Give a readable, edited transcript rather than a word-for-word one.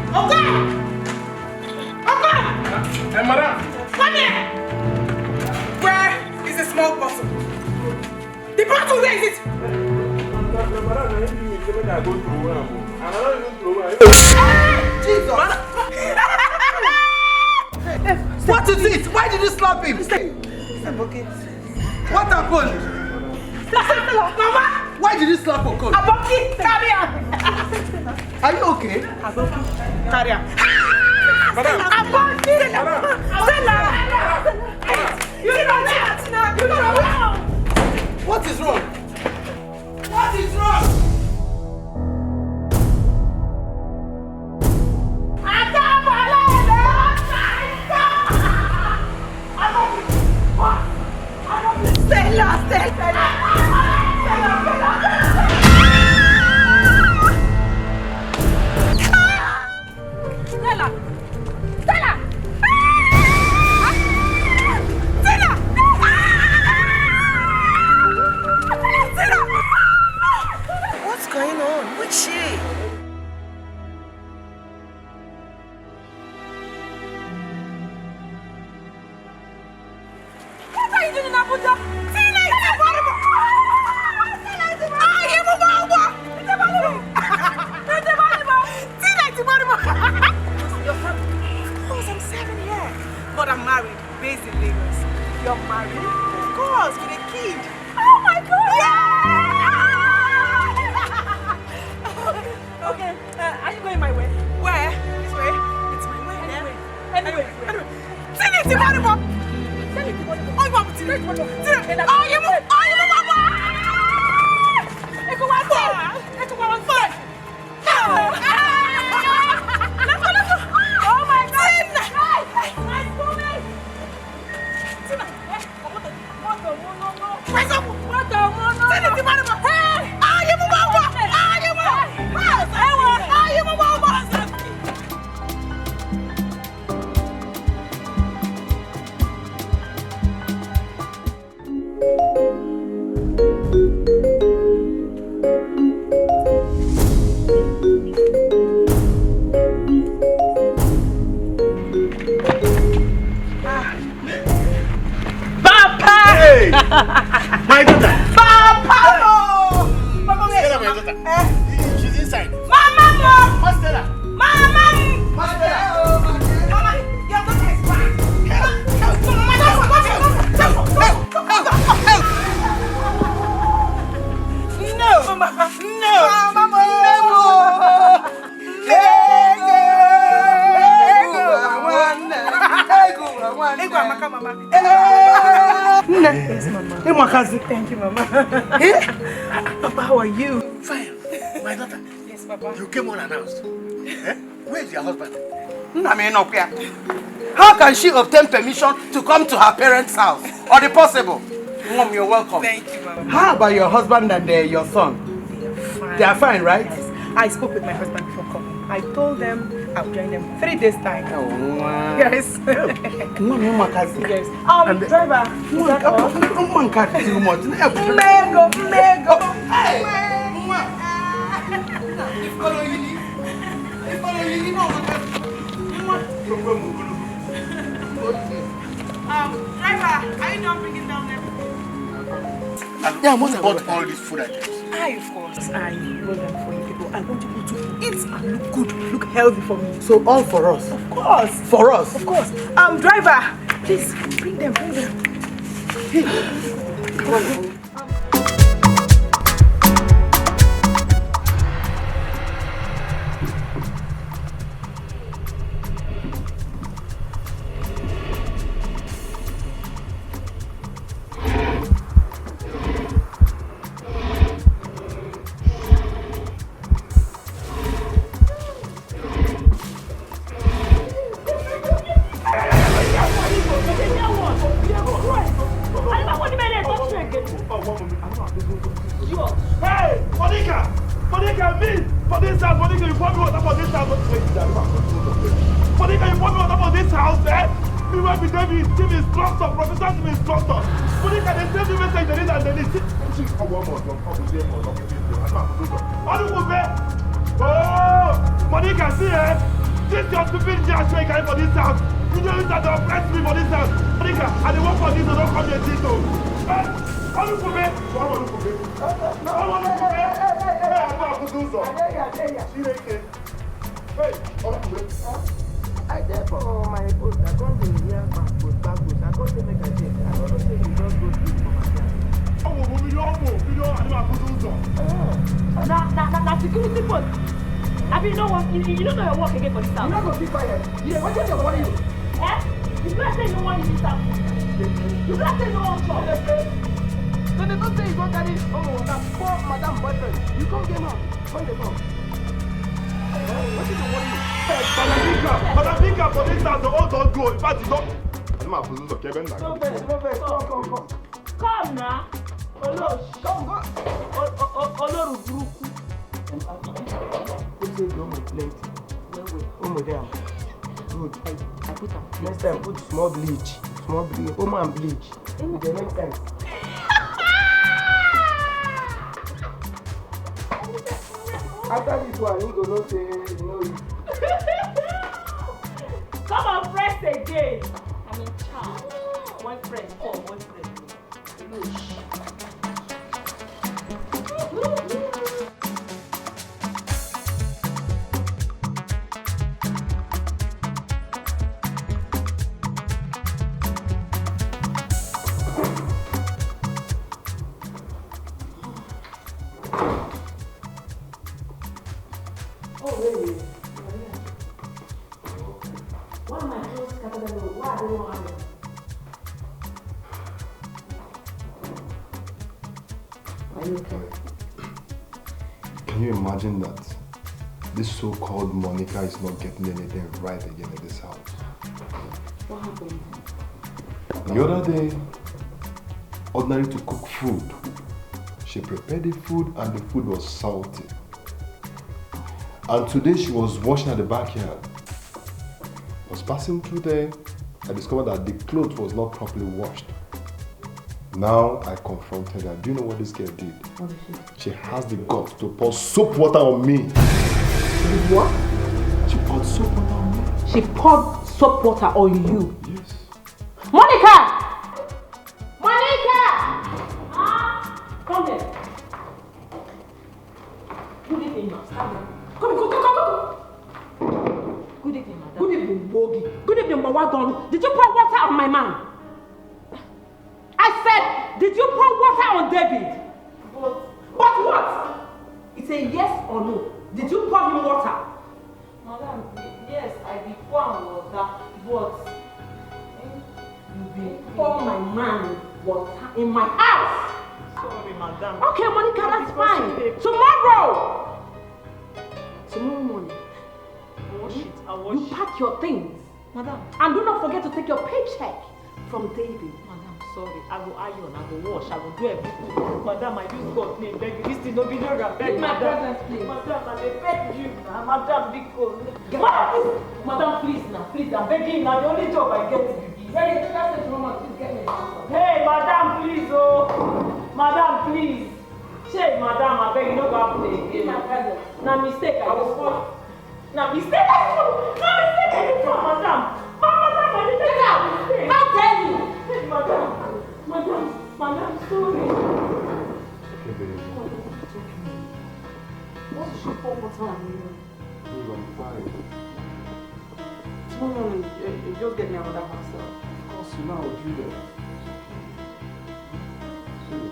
Okay! Okay! Hey, madam! Come here! Where is the small bottle? The bottle, where is it? Jesus! What is it? Why did you slap him? What happened? Mama! Why did you slap Okon? Aboki, come here! Are you okay? Aboki, carry her. Aboki! Stella! You don't know! You don't know! What is wrong? What is wrong? Stella! What's going on? Who's she? What are you doing in Abuja? Tina is a horrible. I'm 7 here. But I'm married, based in Lagos. You're married? Of course, with a kid. Oh my God! Yeah! Okay, are you going my way? Where? This way? It's my way. Anyway. Tina, it's horrible. Oh, you want to Tina? Oh, you move. My daughter! Papa! Mama, where Stella, my daughter. She's inside. Mama! What's Stella? Mama! What's Stella? Mama, your daughter is back. No! Mama! No! Mama! Yes, Mama. Hey, my cousin. Thank you, Mama. Papa, how are you? Fine. My daughter. Yes, Papa. You came unannounced. Where is your husband? How can she obtain permission to come to her parents' house? Or the possible? Mom, you're welcome. Thank you, Mama. How about your husband and your son? Fine. They are fine, right? Yes. I spoke with my husband before coming. I told them I'll join them 3 days time. Oh, wow. Yes. My cousin. Yes. Driver. Is that all? Mego. Hey! Driver, are you not bringing down everything? Yeah, what about all these food items? Of course. I roll them for you people. I want you to eat and look good, look healthy for me. So all for us? Of course. For us? Of course. Driver, please bring them. Hey. Come on. Hey, Monica, me, for this house, Monica, you brought me water for this house. Monica, you brought me water for this house, eh? Me went with David, team instructor, professor team instructor. Monica, they send me message, they need and they need. Oh, Monica, see, eh? This your stupid jazz way carry for this house. You know that they oppress me for this house. Monica, and they work for this, so don't come here, Tito. What look for me? What look for me? What look for me? Hey, I'm not going to do so. Hey, what look for me? I therefore my post, I can't do here backwards. I can't make a change. I don't say you just go speak for myself. Oh, we don't know, I'm not going to do so. Now, security post. I mean, you don't know your work again for this house. You're not going to be quiet. You know, what is your money? Eh? You better say no one in this house. You better say no one shop. So they don't say you go carry, that poor madam boyfriend. You can't get out. When they come. What is your worry? Madam Bika, for this house, the old don't go. In fact, you don't. I'm not going to do Kevin. Come. Come now. Come. Oloru Put it on my plate. Oh my damn. Good. I put them. Next time put small bleach. And bleach. With the next time. After this one, you go not say you know it. Come on, press again. I'm in charge. One friend, come, one friend. Can you imagine that this so-called Monica is not getting anything right again in this house? What happened? The other day, ordinary to cook food. She prepared the food and the food was salty. And today she was washing at the backyard. I was passing through there, I discovered that the clothes was not properly washed. Now I confronted her. Do you know what this girl did? What did she has the guts to pour soap water on me. What? She poured soap water on me. She poured soap water on you? Yes. Monica! Come here. Good evening, ma'am. Come. Good evening, madam. Good evening, Bogi. Good evening, Mawadon. Did you pour water on my man? I said, did you pour water on David? But what? It's a yes or no. Did you pour him water? Madam, yes, I did pour water, but you pour my man water in my house. Sorry, madam. Okay, Monica, that's fine. Tomorrow morning, you pack your things. Madam. And do not forget to take your paycheck from David. Madam, sorry. I will iron, I will wash, I will do everything. Madam, I use God's name, beg you. This thing no be no beg, madam. Madam, I beg you. Madam, because. Madam, please now, please. I'm begging now. The only job I get is Hey, madam, please, oh. Madam, please. Shey, madam, I beg you, no go play again. My present. Now mistake I just want. Now mistake I just want, madam. Madam, I didn't take out mistake. How dare you? Hey, madam, sorry. Okay, baby. What should she pour water on you? Babe, I'm fine. Tomorrow morning, you just get me another parcel. Of course, you know I'll do that. See.